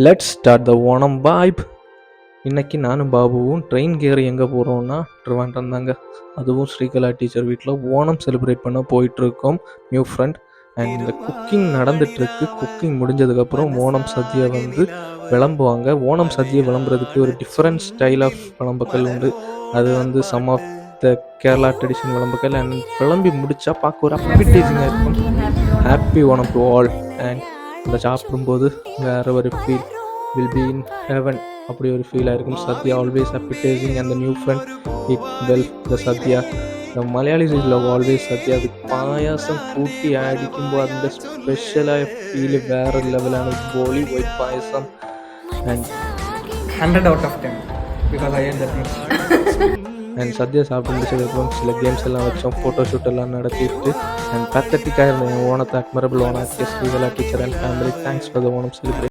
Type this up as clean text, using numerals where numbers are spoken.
Let's start the Onam vibe. இன்னைக்கு நானும் பாபுவும் ட்ரெயின் ஏறி எங்கே போகிறோம்னா ட்ரிவாண்ட்ரம் தாங்க. அதுவும் ஸ்ரீகலா டீச்சர் வீட்டில் ஓணம் செலிப்ரேட் பண்ண போயிட்டுருக்கோம். நியூ ஃப்ரெண்ட் அண்ட் இந்த குக்கிங் நடந்துட்டுருக்கு. குக்கிங் முடிஞ்சதுக்கப்புறம் ஓணம் சத்யா விளம்புவாங்க. ஓணம் சத்யா விளம்புறதுக்கு ஒரு டிஃப்ரெண்ட் ஸ்டைல் ஆஃப் விளம்புகள் உண்டு. அது some of the Kerala tradition விளம்புகள். அண்ட் விளம்பி முடித்தா பார்க்க ஒரு அப்பிடைசிங்காக இருக்கும். Happy Onam to all. And அதை சாப்பிடும்போது வேறு ஒரு feel, will be in heaven அப்படி ஒரு ஃபீலாக இருக்கும். Sadhya always appetizing and the new friend it well the sadhya. The Malayalis is love always sadhya. அது பாயாசம் கூட்டி அடிக்கும்போது அந்த ஸ்பெஷலாக ஃபீல் வேறு லெவலான போலி white payasam. And 100 out of 10 because I ate that much. And Sathya சாப்பிட்டு முடிச்சதுக்கப்புறம் சில கேம்ஸ் எல்லாம் வச்சோம், ஃபோட்டோ ஷூட் எல்லாம் நடத்திட்டு. அண்ட் பேத்தட்டிக்காக இருந்த ஓணத்தை admirable Onam Srikala teacher and family. Thanks for the Onam celebration.